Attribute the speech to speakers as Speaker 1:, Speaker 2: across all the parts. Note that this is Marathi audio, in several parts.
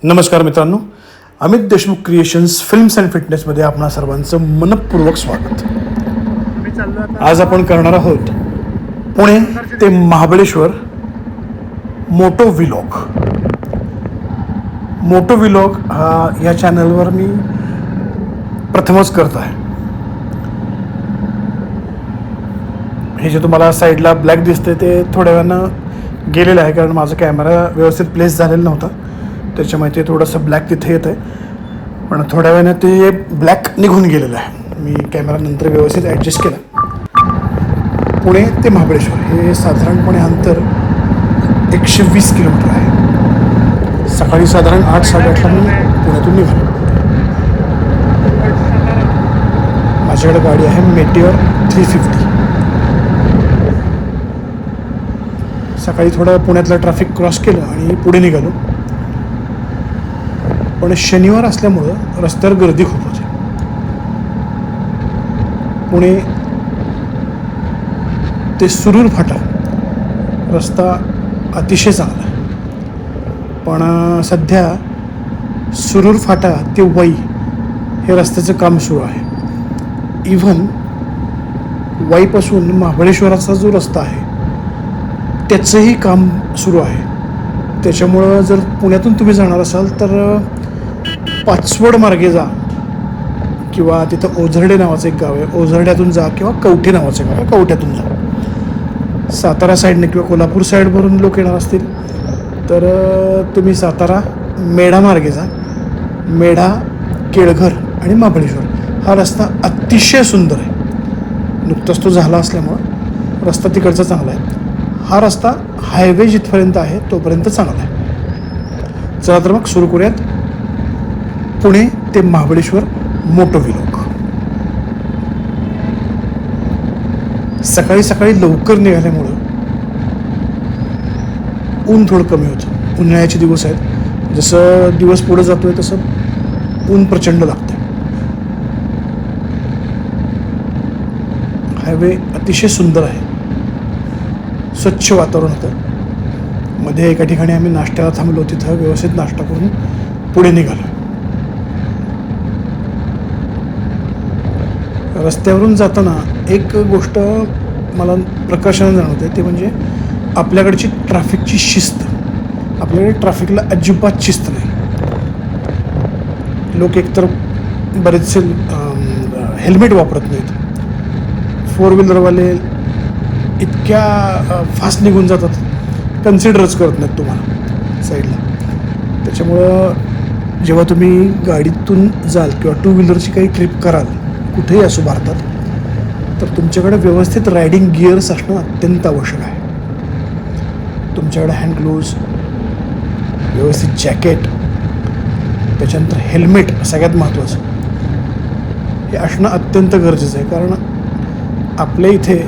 Speaker 1: नमस्कार मित्रांनो, Amit Deshmukh creations films and फिटनेसमध्ये आपणा सर्वांचं मनपूर्वक स्वागत. आज आपण करणार आहोत पुणे ते Mahabaleshwar moto vlog. Moto vlog हा या चॅनलवर मी प्रथमच करत आहे. हे जे तुम्हाला साईडला ब्लॅक दिसते ते थोड्या वेळानं गेलेलं आहे, कारण माझा कॅमेरा व्यवस्थित प्लेस झालेला नव्हता, त्याच्यामुळे ते थोडंसं ब्लॅक तिथे येतं आहे. पण थोड्या वेळानं ते ब्लॅक निघून गेलेलं आहे. मी कॅमेरा नंतर व्यवस्थित ॲडजस्ट केला. पुणे ते महाबळेश्वर हे साधारणपणे अंतर 120 किलोमीटर आहे. सकाळी साधारण 8-8:30ला मी पुण्यातून निघालो. माझ्याकडे गाडी आहे मेटिओर 350. सकाळी थोडं पुण्यातलं ट्रॅफिक क्रॉस केलं आणि पुढे निघालो. पण शनिवार असल्यामुळं रस्त्यावर गर्दी खूप होती. पुणे ते सुरूर फाटा रस्ता अतिशय चांगला आहे, पण सध्या सुरूर फाटा ते वई हे रस्त्याचं काम सुरू आहे. इव्हन वाईपासून महाबळेश्वराचा जो रस्ता आहे त्याचंही काम सुरू आहे. त्याच्यामुळं जर पुण्यातून तुम्ही जाणार असाल तर पाचवड मार्गे जा, किंवा तिथं ओझरडे नावाचं एक गाव आहे, ओझरड्यातून जा, किंवा कवठे नावाचं गाव आहे, कवठ्यातून जा. सातारा साईडने किंवा कोल्हापूर साईडवरून लोक येणार असतील तर तुम्ही सातारा मेढा मार्गे जा. मेढा, केळघर आणि महाबळेश्वर हा रस्ता अतिशय सुंदर आहे. नुकताच तो झाला असल्यामुळं रस्ता तिकडचा चांगला आहे. हा रस्ता हायवे जिथपर्यंत आहे तोपर्यंत चांगला आहे. चला तर मग सुरू करूयात पुणे ते महाबळेश्वर मोटो व्लॉग. सकाळी सकाळी लवकर निघाल्यामुळं ऊन थोडं कमी होतं. उन्हाळ्याचे दिवस आहेत, जसं दिवस पुढं जातोय तसं ऊन प्रचंड लागतं. हायवे अतिशय सुंदर आहे, स्वच्छ वातावरण होतं. मध्ये एका ठिकाणी आम्ही नाश्त्याला थांबलो, तिथं व्यवस्थित नाश्ता करून पुढे निघालो. रस्त्यावरून जाताना एक गोष्ट मला प्रकर्षाने जाणवते, ते म्हणजे आपल्याकडची ट्रॅफिकची शिस्त. आपल्याकडे ट्रॅफिकला अजिबात शिस्त नाही. लोक एकतर बरेचसे हेल्मेट वापरत नाहीत. 4 व्हीलरवाले इतक्या फास्ट निघून जातात, कन्सिडरच करत नाहीत तुम्हाला साईडला. त्याच्यामुळं जेव्हा तुम्ही गाडीतून जाल किंवा 2 व्हीलरची काही ट्रिप कराल कुठेही असो भारतात, तर तुमच्याकडे व्यवस्थित रायडिंग गिअर्स असणं अत्यंत आवश्यक आहे. तुमच्याकडे हँड ग्लोव्ज, व्यवस्थित जॅकेट, त्याच्यानंतर हेल्मेट सगळ्यात महत्त्वाचं हे असणं अत्यंत गरजेचं आहे. कारण आपल्या इथे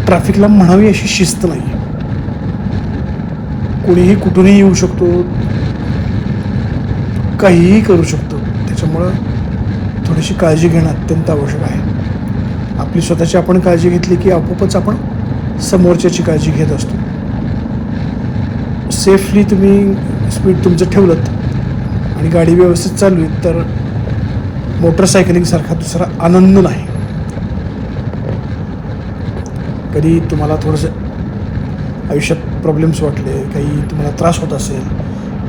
Speaker 1: ट्रॅफिकला म्हणावी अशी शिस्त नाही आहे. कोणीही कुठूनही येऊ शकतो, काहीही करू शकतो. त्याच्यामुळं थोडीशी काळजी घेणं अत्यंत आवश्यक आहे. आपली स्वतःची आपण काळजी घेतली की आपोआपच आपण समोरच्याची काळजी घेत असतो. सेफली तुम्ही स्पीड तुमचं ठेवलं आणि गाडी व्यवस्थित चालवी तर मोटरसायकलिंगसारखा दुसरा आनंद नाही. कधी तुम्हाला थोडंसं आयुष्यात प्रॉब्लेम्स वाटले, काही तुम्हाला त्रास होत असेल,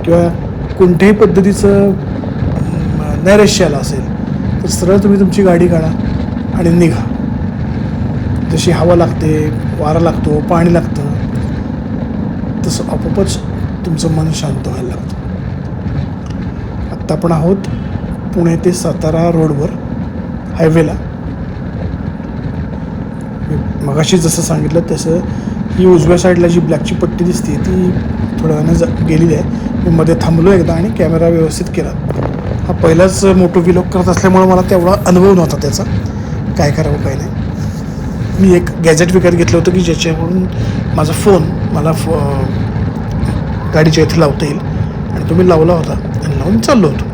Speaker 1: किंवा कोणत्याही पद्धतीचं नैराश्य आलं असेल, तर सरळ तुम्ही तुमची गाडी काढा आणि निघा. जशी हवा लागते, वारा लागतो, पाणी लागतं, तसं आपोआपच तुमचं मन शांत व्हायला लागतं. आत्ता आपण आहोत पुणे ते सातारा रोडवर हायवेला. मगाशी जसं सांगितलं तसं ही उजव्या साईडला जी ब्लॅकची पट्टी दिसते ती थोड्या वेळानं गेलेली आहे. मी मध्ये थांबलो एकदा आणि कॅमेरा व्यवस्थित केला. हा पहिलाच मोटो व्लॉग करत असल्यामुळं मला तेवढा अनुभव नव्हता त्याचा, काय करावं काय नाही. मी एक गॅजेट विकत घेतलं होतं की ज्याच्याकडून माझा फोन मला गाडीच्या इथे लावता येईल, आणि तो मी लावला होता आणि लावून चाललो होतो.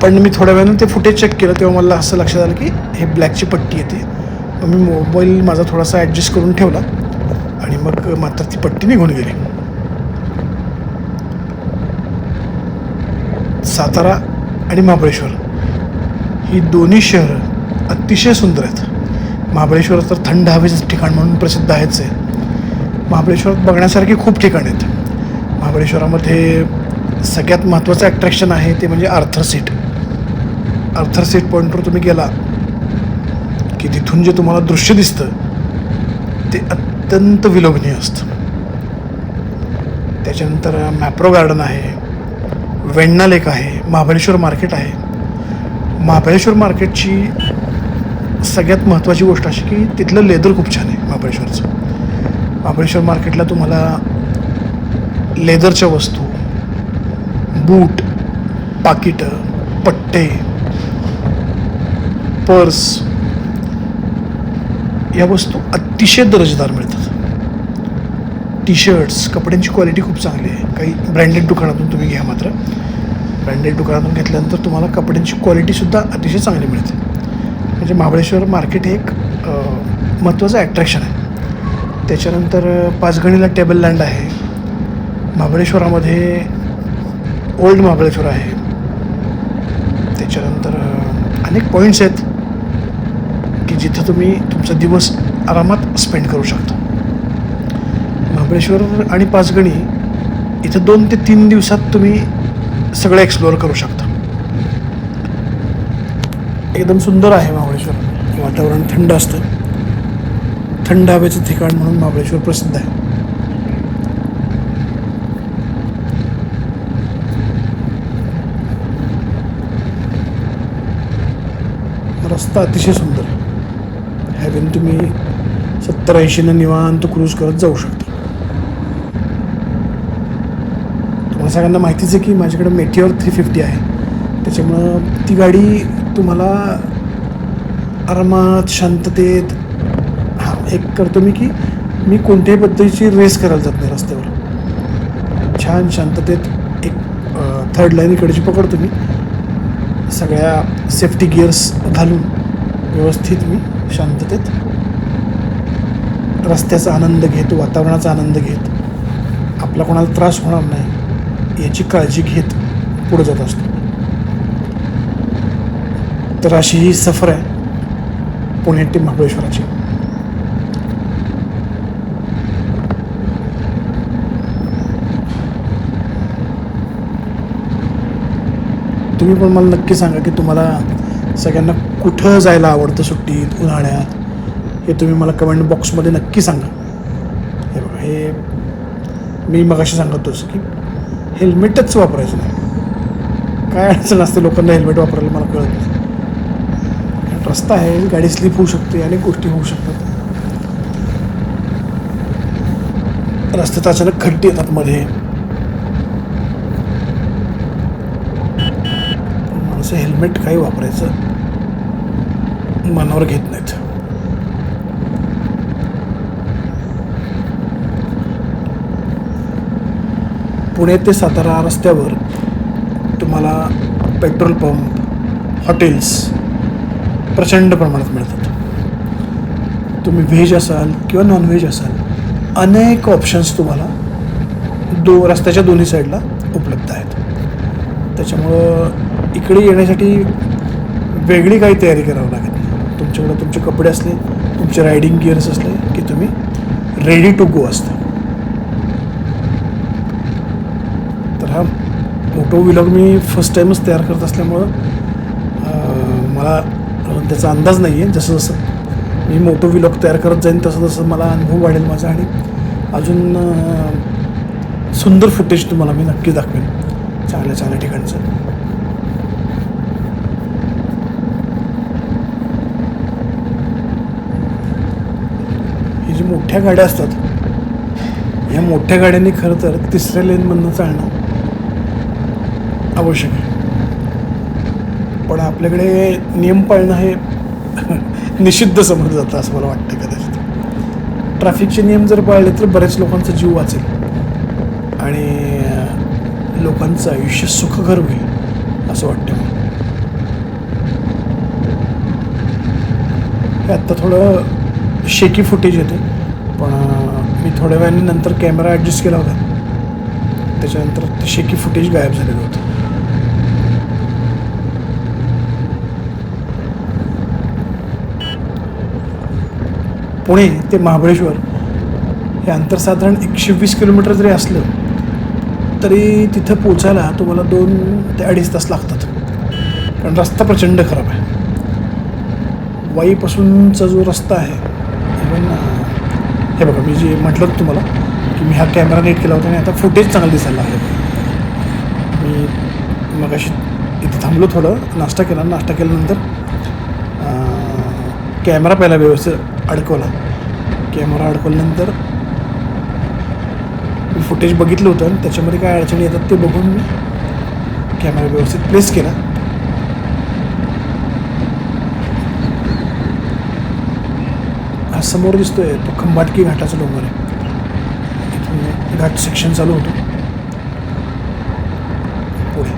Speaker 1: पण मी थोड्या वेळानं ते फुटेज चेक केलं तेव्हा मला असं लक्षात आलं की हे ब्लॅकची पट्टी येते. मग मी मोबाईल माझा थोडासा ॲडजस्ट करून ठेवला आणि मग मात्र ती पट्टी निघून गेली. सातारा आणि महाबळेश्वर ही दोन्ही शहरं अतिशय सुंदर आहेत. महाबळेश्वर तर थंड हवेचं ठिकाण म्हणून प्रसिद्ध आहेच आहे. महाबळेश्वरात बघण्यासारखी खूप ठिकाणं आहेत. महाबळेश्वरामध्ये सगळ्यात महत्त्वाचं अट्रॅक्शन आहे ते म्हणजे आर्थर सीट. आर्थर सीट पॉईंटवर तुम्ही गेला की तिथून जे तुम्हाला दृश्य दिसतं ते अत्यंत विलोभनीय असतं. त्याच्यानंतर मॅप्रो गार्डन आहे, वेण्णा लेक आहे, महाबळेश्वर मार्केट आहे. महाबळेश्वर मार्केटची सगळ्यात महत्त्वाची गोष्ट अशी की तिथलं लेदर खूप छान आहे महाबळेश्वरचं. महाबळेश्वर मार्केटला तुम्हाला लेदरच्या वस्तू, बूट, पाकिटं, पट्टे, पर्स या वस्तू अतिशय दर्जेदार मिळतात. टी शर्ट्स, कपड्यांची क्वालिटी खूप चांगली आहे. काही ब्रँडेड दुकानातून तुम्ही घ्या, मात्र ब्रँडेड दुकानातून घेतल्यानंतर तुम्हाला कपड्यांची क्वालिटीसुद्धा अतिशय चांगली मिळते. म्हणजे महाबळेश्वर मार्केट हे एक महत्त्वाचं ॲट्रॅक्शन आहे. त्याच्यानंतर पाचगणीला टेबल लँड आहे. महाबळेश्वरामध्ये ओल्ड महाबळेश्वर आहे. त्याच्यानंतर अनेक पॉईंट्स आहेत की जिथं तुम्ही तुमचा दिवस आरामात स्पेंड करू शकता. महाबळेश्वर आणि पाचगणी इथं 2 ते 3 दिवसात तुम्ही सगळं एक्सप्लोअर करू शकता. एकदम सुंदर आहे महाबळेश्वर. वातावरण थंड असतं. थंड हवेचं ठिकाण म्हणून महाबळेश्वर प्रसिद्ध आहे. रस्ता अतिशय सुंदर आहे. ह्यावेळी तुम्ही 70-80 निवांत क्रूज करत जाऊ शकता. तुम्हाला सगळ्यांना माहितीच आहे की माझ्याकडे मेटिओर 350 आहे. त्याच्यामुळं ती गाडी तुम्हाला आरामात शांततेत एक करतो मी की मी कोणत्याही पद्धतीची रेस करायला जात नाही रस्त्यावर. छान शांततेत एक थर्ड लाईन इकडची पकडतो मी. सगळ्या सेफ्टी गिअर्स घालून व्यवस्थित मी शांततेत रस्त्याचा आनंद घेत, वातावरणाचा आनंद घेत, आपला कोणाला त्रास होणार नाही याची काळजी घेत पुढे जात असतो. तर अशी ही सफर आहे पुणे ते महाबळेश्वराची. तुम्ही पण मला नक्की सांगा की तुम्हाला सगळ्यांना कुठं जायला आवडतं सुट्टीत, उन्हाळ्यात, हे तुम्ही मला कमेंट बॉक्समध्ये नक्की सांगा. हे बघा, हे मी मगाशी सांगत होतो की हेल्मेटच वापरायचं नाही. काय अडचण असते लोकांना हेल्मेट वापरायला मला कळत नाही. रस्ता आहे, गाडी स्लिप होऊ शकते, अनेक गोष्टी होऊ शकतात. रस्त्यात अचानक खड्डे येतात मध्ये. माणसं हेल्मेट काही वापरायचं मनावर घेत नाहीत. पुणे ते सातारा रस्त्यावर तुम्हाला पेट्रोल पंप, हॉटेल्स प्रचंड प्रमाणात मिळतात. तुम्ही व्हेज असाल किंवा नॉनव्हेज असाल, अनेक ऑप्शन्स तुम्हाला रस्त्याच्या दोन्ही साईडला उपलब्ध आहेत. त्याच्यामुळं इकडे येण्यासाठी वेगळी काही तयारी करावी लागत नाही. तुमच्याकडे तुमचे कपडे असले, तुमचे रायडिंग गिअर्स असले की तुम्ही रेडी टू गो असता. तर हा मोटो व्लॉग मी फर्स्ट टाईमच तयार करत असल्यामुळं मला त्याचा अंदाज नाही आहे. जसं जसं मी मोटो व्लॉग तयार करत जाईन तसं तसं मला अनुभव वाढेल माझा, आणि अजून सुंदर फुटेज तुम्हाला मी नक्की दाखवेन चांगल्या चांगल्या ठिकाणचं. ही जी मोठ्या गाड्या असतात, ह्या मोठ्या गाड्यांनी खरं तर 3ऱ्या लेनमधनं चालणं आवश्यक आहे. पण आपल्याकडे नियम पाळणं हे निषिद्ध समजलं जातं असं मला वाटतं. कदाचित ट्रॅफिकचे नियम जर पाळले तर बऱ्याच लोकांचा जीव वाचेल आणि लोकांचं आयुष्य सुखकर होईल असं वाटतं मला. हे आत्ता थोडं शेकी फुटेज येते, पण मी थोड्या वेळाने नंतर कॅमेरा ॲडजस्ट केला होता, त्याच्यानंतर ते शेकी फुटेज गायब झालेलं होतं. पुणे ते महाबळेश्वर हे अंतर साधारण 120 किलोमीटर जरी असलं तरी तिथं पोचायला तुम्हाला 2 ते 2.5 तास लागतात, कारण रस्ता प्रचंड खराब आहे. वाईपासूनचा जो रस्ता आहे, इवन हे बघा, मी जे म्हटलं होतं तुम्हाला की मी हा कॅमेरा नीट केला होता आणि आता फुटेज चांगलं दिसायला लागलं. मी मगाशी इथे थांबलो, थोडं नाश्ता केल्यानंतर कॅमेरा पहिला व्यवस्थित अडकवला. कॅमेरा अडकवल्यानंतर मी फुटेज बघितलं होतं आणि त्याच्यामध्ये काय अडचणी येतात ते बघून मी कॅमेरा व्यवस्थित प्लेस केला. हा समोर दिसतोय तो खंबाटकी घाटाचा डोंगर आहे. इथून घाट सेक्शन चालू होतो. पुढे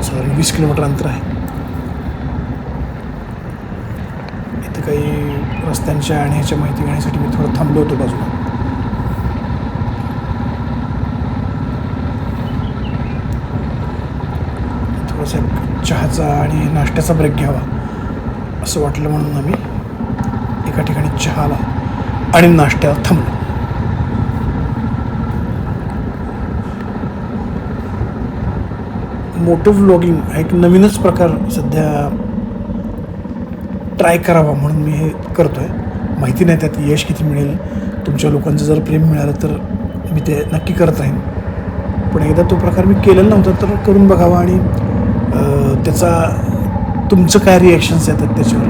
Speaker 1: साधारण 20 किलोमीटर अंतर आहे. इथं काही रस्त्यांच्या आणि ह्याच्या माहिती घेण्यासाठी मी थोडं थांबलो होतो बाजूला. थोडासा चहाचा आणि नाश्त्याचा ब्रेक घ्यावा असं वाटलं, म्हणून आम्ही एका ठिकाणी चहाला आणि नाश्त्याला थांबलो. मोटो व्लॉगिंग हा एक नवीनच प्रकार सध्या ट्राय करावा म्हणून मी हे करतो आहे. माहिती नाही त्यात यश किती मिळेल, तुमच्या लोकांचं जर प्रेम मिळालं तर मी ते नक्की करत राहीन. पण एकदा तो प्रकार मी केलेला नव्हता, तर करून बघावा आणि त्याचा तुमचं काय रिॲक्शन्स येतात त्याच्यावर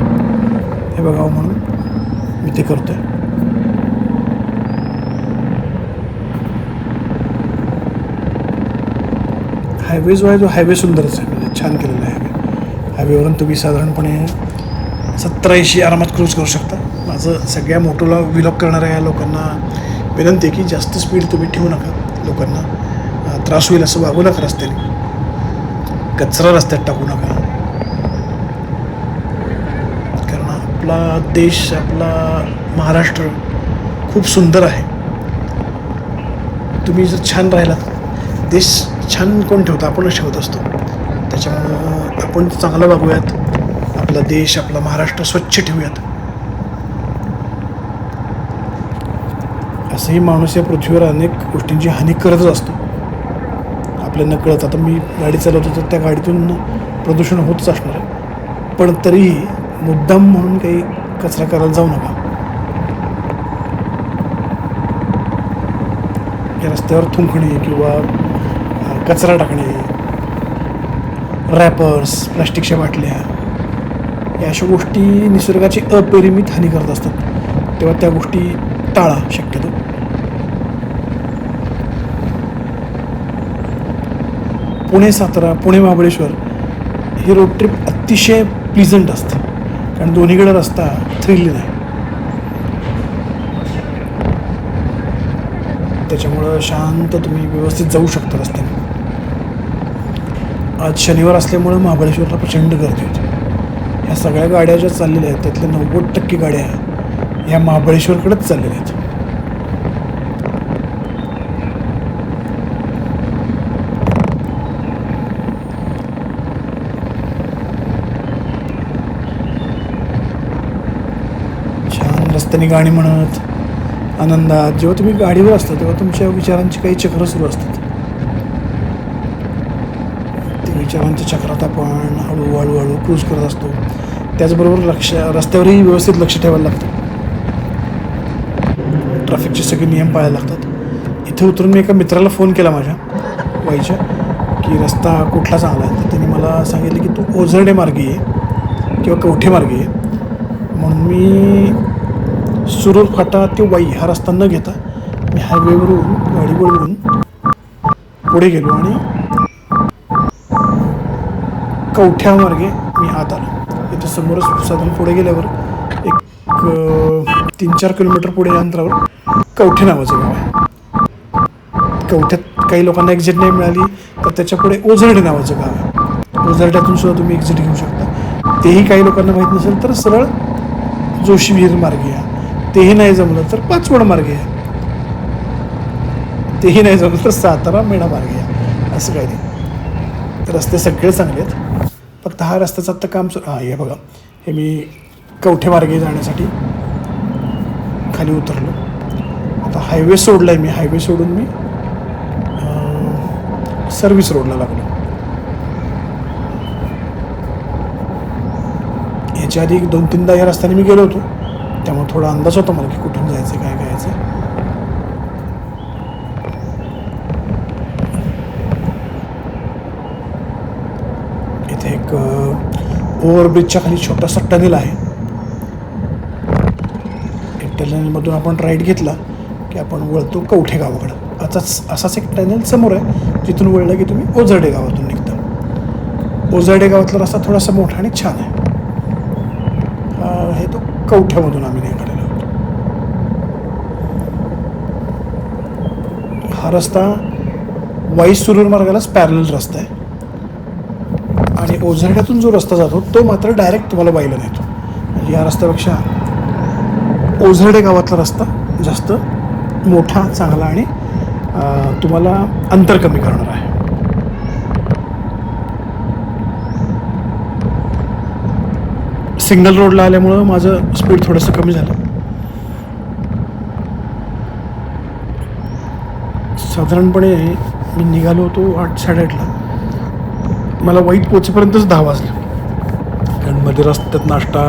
Speaker 1: हे बघावं म्हणून मी ते करतो आहे. हायवे जो आहे, जो हायवे सुंदरच आहे, म्हणजे छान केलेला आहे. हायवेवरून तुम्ही साधारणपणे 70-80 आरामात क्रूज करू शकता. माझं सगळ्या मोटोला व्लॉग करणाऱ्या या लोकांना विनंती आहे की जास्त स्पीड तुम्ही ठेवू नका. लोकांना त्रास होईल असं वागू नका रस्त्याने. कचरा रस्त्यात टाकू नका, कारण आपला देश, आपला महाराष्ट्र खूप सुंदर आहे. तुम्ही जर छान राहिलात, देश छान कोण ठेवतं? आपणच ठेवत असतो. त्याच्यामुळं आपण चांगलं वागूयात, आपला देश, आपला महाराष्ट्र स्वच्छ ठेवूयात. असंही माणूस या पृथ्वीवर अनेक गोष्टींची हानी करतच असतो आपल्या नकळत. आता मी गाडी चालवतो तर त्या गाडीतून प्रदूषण होतच असणार आहे, पण तरीही मुद्दाम म्हणून काही कचरा करायला जाऊ नका. या रस्त्यावर थुंकणे किंवा कचरा टाकणे, रॅपर्स, प्लास्टिकच्या बाटल्या, या अशा गोष्टी निसर्गाची अपरिमित हानी करत असतात. तेव्हा त्या गोष्टी टाळा शक्यतो. पुणे सातारा, पुणे महाबळेश्वर ही रोड ट्रिप अतिशय प्लीझंट असते, कारण दोन्हीकडे रस्ता थ्रिलिंग आहे. त्याच्यामुळं शांत तुम्ही व्यवस्थित जाऊ शकता रस्त्याने. आज शनिवार असल्यामुळं महाबळेश्वरला प्रचंड गर्दी होती. ह्या सगळ्या गाड्या ज्या चाललेल्या आहेत त्यातल्या 90% गाड्या ह्या महाबळेश्वरकडेच चाललेल्या आहेत. छान रस्त्याने गाणी म्हणत आनंदात जेव्हा तुम्ही गाडीवर असता तेव्हा तुमच्या विचारांची काही चक्र सुरू असतात. ते विचारांच्या चक्रात आपण हळूहळू क्रूज करत असतो. त्याचबरोबर रस्त्यावरही व्यवस्थित लक्ष ठेवायला लागतं. ट्रॅफिकचे सगळे नियम पाळायला लागतात. इथे उतरून मी एका मित्राला फोन केला माझ्या वाईच्या की रस्ता कुठला चांगला आहे, तर त्यांनी मला सांगितलं की तू ओझरडे मार्गे ये किंवा कवठे मार्गे ये. म्हणून मी सुरूर फाटा ते वाई हा रस्ता न घेता मी हायवेवरून गाडी वळवून पुढे गेलो आणि कवठ्या मार्गे मी आत आलो. इथं समोरच साधारण पुढे गेल्यावर एक 3-4 किलोमीटर पुढे अंतरावर कवठे नावाचं गाव आहे. कवठ्यात काही लोकांना एक्झिट नाही मिळाली तर त्याच्या पुढे ओझरडे नावाचं गाव आहे. ओझरड्यातून सुद्धा तुम्ही एक्झिट घेऊ शकता. तेही काही लोकांना माहीत नसेल तर सरळ जोशी विहीर मार्गे या. तेही नाही जमलं तर पाचवड मार्गे या. तेही नाही जमलं तर सातारा मेढा मार्गे या. असं काही नाही. तर रस्ते सगळे चांगले आहेत. फक्त हा रस्त्याचं आत्ता काम हे बघा, हे मी कवठे मार्गे जाण्यासाठी खाली उतरलो. आता हायवे सोडला आहे मी. हायवे सोडून मी सर्व्हिस रोडला लागलो. याच्या आधी 2-3दा या रस्त्याने मी गेलो होतो, त्यामुळे थोडा अंदाज होता मला की कुठून जायचं, काय करायचं. इथे एक ओव्हरब्रिजच्या खाली छोटासा टनेल आहे. एक टनेलमधून आपण राईट घेतला की आपण वळतो कवठे गावाकडं. असाच एक टनेल समोर आहे, जिथून वळलं की तुम्ही ओझरडे गावातून निघता. ओझरडे गावातला रस्ता थोडासा मोठा आणि छान आहे. हे तो कवठ्यामधून आम्ही निघालेलो आहोत. हा रस्ता वाई सुरूर मार्गालाच पॅरलल रस्ता आहे आणि ओझरड्यातून जो रस्ता जातो तो मात्र डायरेक्ट तुम्हाला वाईला नेतो. म्हणजे या रस्त्यापेक्षा ओझरडे गावातला रस्ता जास्त मोठा, चांगला आणि तुम्हाला अंतर कमी करणार आहे. सिग्नल रोडला आल्यामुळं माझं स्पीड थोडंसं कमी झालं. साधारणपणे मी निघालो होतो 8-8:30ला. मला वाईट पोचेपर्यंतच 10 वाजले. कारण मध्ये रस्त्यात नाश्ता,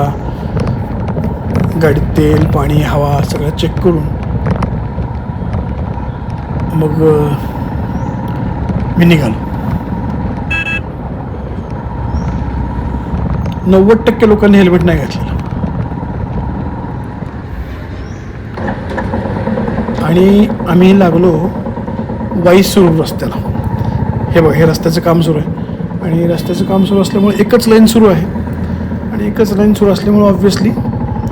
Speaker 1: गाडीत तेल, पाणी, हवा सगळं चेक करून मग मी निघालो. 90% लोकांनी हेल्मेट नाही घातलेलं आणि आम्ही लागलो वाई सुरू रस्त्याला. हे बघ, हे रस्त्याचं काम सुरू आहे आणि रस्त्याचं काम सुरू असल्यामुळे एकच लाईन सुरू आहे आणि एकच लाईन सुरू असल्यामुळे ऑब्व्हियसली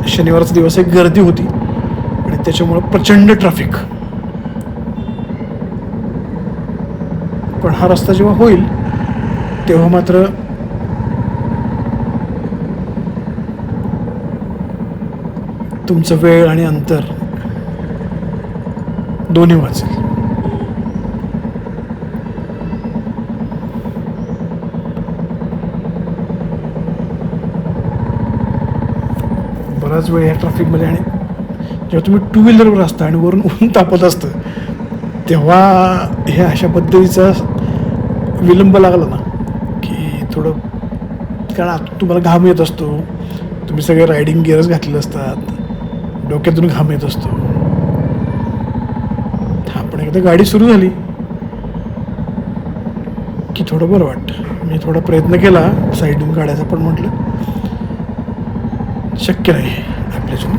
Speaker 1: शनिवारचा दिवस एक गर्दी होती आणि त्याच्यामुळं प्रचंड ट्रॅफिक. पण हा रस्ता जेव्हा होईल तेव्हा मात्र तुमचं वेळ आणि अंतर दोन्ही वाचेल. बराच वेळ या ट्रॅफिकमध्ये आणि जेव्हा तुम्ही 2 व्हीलरवर असता आणि वरून ऊन तापत असतं तेव्हा हे अशा पद्धतीचा विलंब लागला ना की थोडं, कारण आतून तुम्हाला घाम येत असतो, तुम्ही सगळे रायडिंग गिअर्स घातलेले असतात, डोक्यातून घाम येत असतो. पण एकदा गाडी सुरू झाली की थोडं बरं वाटतं. मी थोडा प्रयत्न केला साईडून काढायचा, पण म्हटलं शक्य नाही आपल्याच्यानं.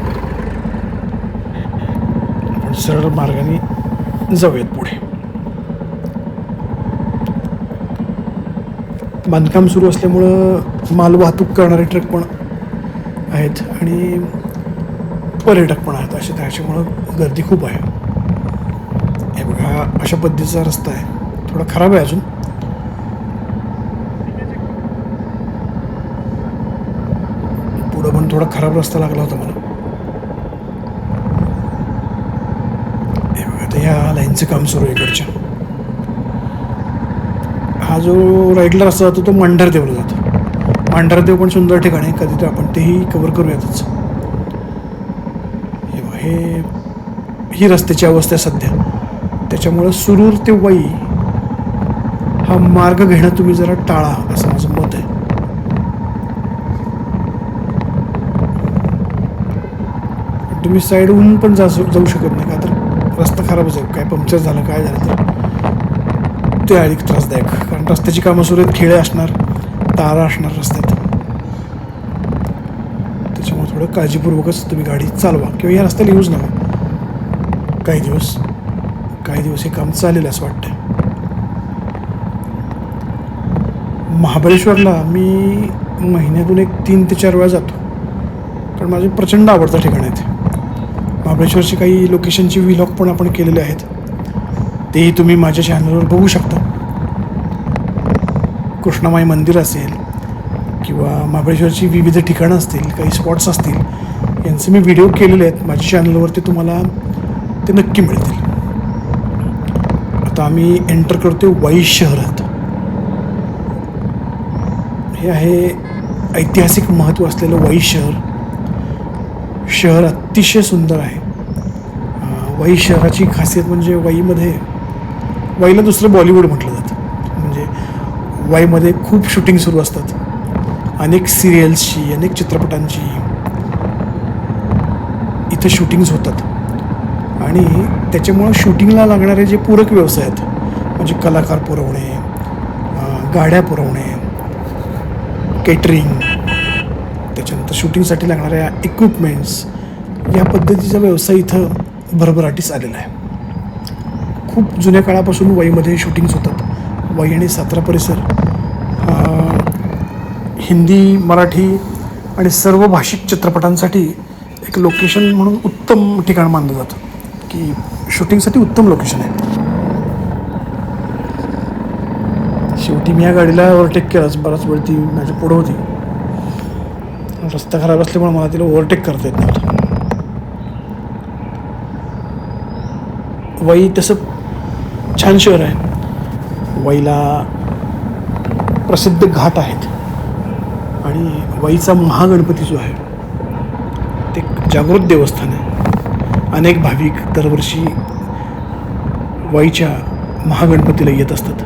Speaker 1: आपण सरळ मार्गाने जाऊयात पुढे. बांधकाम सुरू असल्यामुळं माल वाहतूक करणारे ट्रक पण आहेत आणि पर्यटक पण आहेत. त्याच्यामुळं गर्दी खूप आहे. हे बघा, अशा पद्धतीचा रस्ता आहे. थोडा खराब आहे अजून. पुढं पण थोडा खराब रस्ता लागला होता मला. हे बघा, आता ह्या लाईनचं काम सुरू आहे इकडच्या. हा जो राईटला रस्ता जातो तो मांढरदेवला जातो. मांढरदेव पण सुंदर ठिकाण आहे, कधी तर आपण तेही कव्हर करूयातच. ही रस्त्याची अवस्था आहे सध्या. त्याच्यामुळं सुरूर ते वाई हा मार्ग घेणं तुम्ही जरा टाळा, असं माझं मत आहे. तुम्ही साईडहून पण जाऊ शकत नाही, का तर रस्ता खराबच आहे. काय पंक्चर झालं, काय झालं तर ते अधिक त्रासदायक. कारण रस्त्याची कामं सुरू आहेत, खिळे असणार, तारा असणार रस्त्यात. त्याच्यामुळे थोडं काळजीपूर्वकच तुम्ही गाडी चालवा किंवा या रस्त्याला यूज नका. काही दिवस हे काम चालेल असं वाटतं. महाबळेश्वरला मी महिन्यातून 3 ते 4 वेळा जातो, कारण माझे प्रचंड आवडतं ठिकाण आहे ते. महाबळेश्वरची काही लोकेशनची व्लॉग पण आपण केलेले आहेत, तेही तुम्ही माझ्या चॅनलवर बघू शकता. कृष्णामाई मंदिर असेल किंवा महाबळेश्वरची विविध ठिकाणं असतील, काही स्पॉट्स असतील, यांचे मी व्हिडिओ केलेले आहेत माझ्या चॅनलवरती. तुम्हाला ते नक्की मिळतील. आता आम्ही एंटर करतो वाई शहरात. हे आहे ऐतिहासिक महत्त्व असलेलं वाई शहर. शहर अतिशय सुंदर आहे. वाई शहराची खासियत म्हणजे वाईला दुसरं बॉलिवूड म्हटलं जातं. म्हणजे वाईमध्ये खूप शूटिंग सुरू असतात, अनेक सिरियल्सची, अनेक चित्रपटांची इथं शूटिंग्स होतात. आणि त्याच्यामुळं शूटिंगला लागणारे जे पूरक व्यवसाय आहेत, म्हणजे कलाकार पुरवणे, गाड्या पुरवणे, केटरिंग, त्याच्यानंतर शूटिंगसाठी लागणाऱ्या इक्विपमेंट्स, या पद्धतीचा व्यवसाय इथं भरभराटीस आलेला आहे. खूप जुन्या काळापासून वाईमध्ये शूटिंग्स होतात. वाई आणि सातारा परिसर हिंदी, मराठी आणि सर्व भाषिक चित्रपटांसाठी एक लोकेशन म्हणून उत्तम ठिकाण मानलं जातं, की शूटिंगसाठी उत्तम लोकेशन आहे. शेवटी मी या गाडीला ओव्हरटेक केलाच. बराच वेळ ती माझ्या पुढं होती. रस्ता खराब असल्यामुळे मला तिला ओव्हरटेक करता येत नव्हतं. वाई तसं छान शहर आहे. वाईला प्रसिद्ध घाट आहेत आणि वाईचा महागणपती जो आहे ते जागृत देवस्थान आहे. अनेक भाविक दरवर्षी वाईच्या महागणपतीला येत असतात.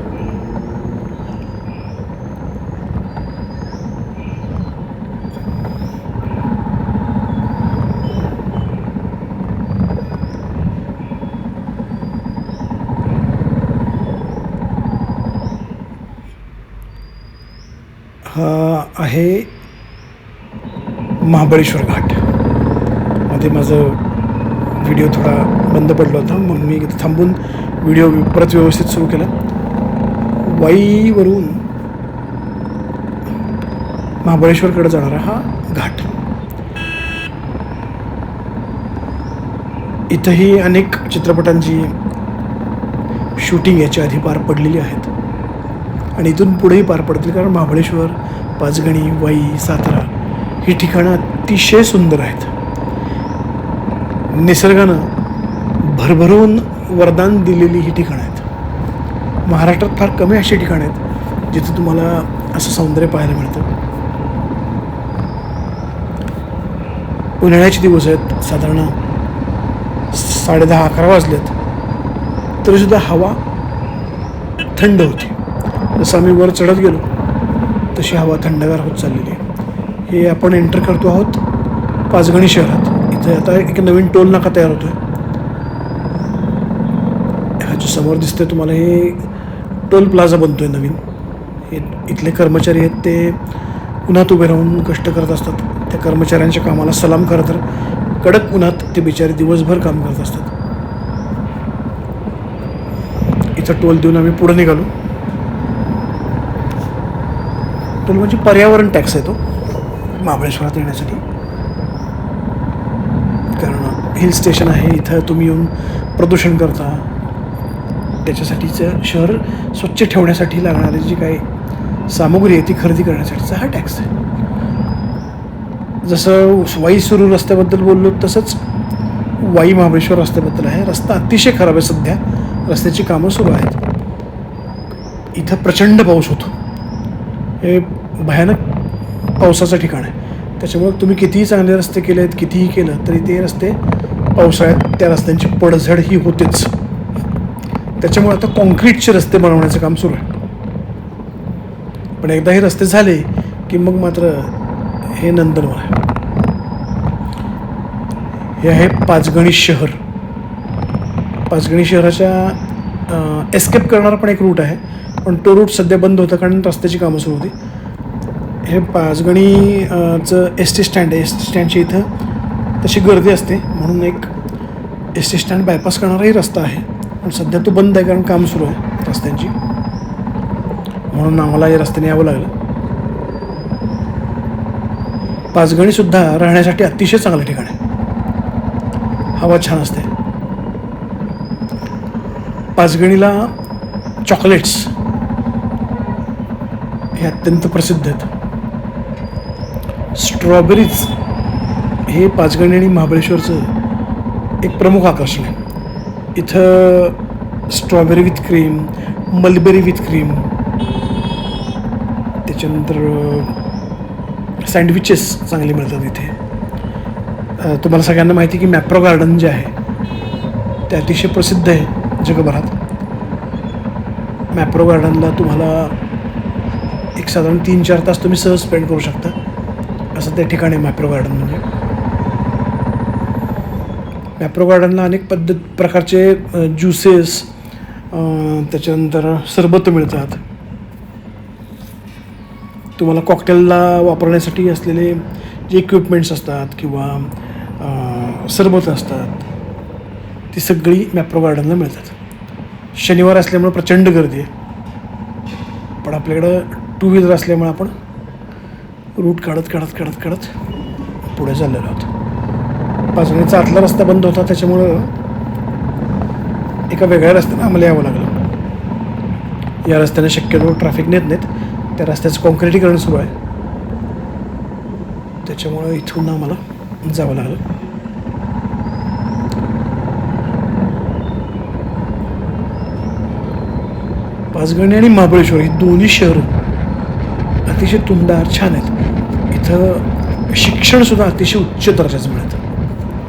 Speaker 1: हा आहे महाबळेश्वर घाट. मध्ये माझं व्हिडिओ थोडा बंद पडला होता, मग मी इथं थांबून व्हिडिओ परत व्यवस्थित सुरू केला. वाईवरून महाबळेश्वरकडे जाणारा हा घाट. इथंही अनेक चित्रपटांची शूटिंग याच्या आधी पार पडलेली आहेत आणि इथून पुढेही पार पडतील, कारण महाबळेश्वर, पाचगणी, वाई, सातारा ही ठिकाणं अतिशय सुंदर आहेत. निसर्गानं भरभरून वरदान दिलेली ही ठिकाणं आहेत. महाराष्ट्रात फार कमी अशी ठिकाणं आहेत जिथे तुम्हाला असं सौंदर्य पाहायला मिळतं. उन्हाळ्याचे दिवस आहेत, साधारण 10:30-11 वाजलेत, तरीसुद्धा हवा थंड होती. जसं आम्ही वर चढत गेलो तशी हवा थंडगार होत चाललेली आहे. हे आपण एंटर करतो आहोत पाचगणी शहरात. इथे आता एक नवीन टोल नाका तयार होतो आहे. हा जो समोर दिसतोय तुम्हाला, हे टोल प्लाझा बनतो आहे नवीन. हे इथले कर्मचारी आहेत, ते उन्हात उभे राहून कष्ट करत असतात. त्या कर्मचाऱ्यांच्या कामाला सलाम खरं तर. कडक उन्हात ते बिचारे दिवसभर काम करत असतात. इथं टोल देऊन आम्ही पुढे निघालो. टोल म्हणजे पर्यावरण टॅक्स आहे तो महाबळेश्वरात येण्यासाठी, कारण हिल स्टेशन आहे. इथं तुम्ही येऊन प्रदूषण करता, त्याच्यासाठीचं शहर स्वच्छ ठेवण्यासाठी लागणारी जी काही सामुग्री आहे ती खरेदी करण्यासाठीचा हा टॅक्स आहे. जसं वाई सुरू रस्त्याबद्दल बोललो तसंच वाई महाबळेश्वर रस्त्याबद्दल आहे. रस्ता अतिशय खराब आहे सध्या. रस्त्याची कामं सुरू आहेत. इथं प्रचंड पाऊस होतो. हे भयानक पावसाचं ठिकाण आहे. त्याच्यामुळे तुम्ही कितीही चांगले रस्ते केले आहेत, कितीही केलं तरी ते रस्ते पावसाळ्यात त्या रस्त्यांची पडझड ही होतेच. त्याच्यामुळे आता कॉन्क्रीटचे रस्ते बनवण्याचं काम सुरू आहे. पण एकदा हे रस्ते झाले की मग मात्र हे नंदनवन आहे. हे आहे पाचगणी शहर. पाचगणी शहराच्या एस्केप करणारा पण एक रूट आहे, पण तो रूट सध्या बंद होता कारण रस्त्याची कामं सुरू होती. हे पाचगणीचं एस टी स्टँड आहे. एस टी स्टँडच्या इथं तशी गर्दी असते म्हणून एक एस टी स्टँड बायपास करणाराही रस्ता आहे, पण सध्या तो बंद आहे कारण काम सुरू आहे रस्त्यांची. म्हणून आम्हाला या रस्त्याने यावं लागलं. पाचगणीसुद्धा राहण्यासाठी अतिशय चांगलं ठिकाण आहे. हवा छान असते. पाचगणीला चॉकलेट्स हे अत्यंत प्रसिद्ध आहेत. स्ट्रॉबेरीज हे पाचगणी आणि महाबळेश्वरचं एक प्रमुख आकर्षण आहे. इथं strawberry with cream, mulberry with cream, त्याच्यानंतर सँडविचेस चांगले मिळतात इथे. तुम्हाला सगळ्यांना माहिती आहे की मॅप्रो गार्डन जे आहे ते अतिशय प्रसिद्ध आहे जगभरात. मॅप्रो गार्डनला तुम्हाला एक साधारण 3-4 तास तुम्ही सहज स्पेंड करू शकता, असं ते ठिकाण आहे मॅप्रो गार्डन म्हणजे. मॅप्रो गार्डनला अनेक प्रकारचे ज्युसेस, त्याच्यानंतर सरबत मिळतात. तुम्हाला कॉकटेलला वापरण्यासाठी असलेले जे इक्विपमेंट्स असतात किंवा सरबत असतात ती सगळी मॅप्रो गार्डनला मिळतात. शनिवार असल्यामुळे प्रचंड गर्दी आहे, पण आपल्याकडं 2 व्हीलर असल्यामुळे आपण रूट काढत पुढे चाललेलो आहोत. पाचगणीचा आतला रस्ता बंद होता, त्याच्यामुळं एका वेगळ्या रस्त्याने आम्हाला यावं लागलं. या रस्त्याने शक्यतो ट्रॅफिक नेत नाहीत, त्या रस्त्याचं कॉन्क्रिटीकरण सुरू आहे, त्याच्यामुळं इथून आम्हाला जावं लागलं. पाचगणी आणि महाबळेश्वर ही दोन्ही शहरं अतिशय तुंबदार छान आहेत. इथं शिक्षणसुद्धा अतिशय उच्च दर्जाचं मिळतं.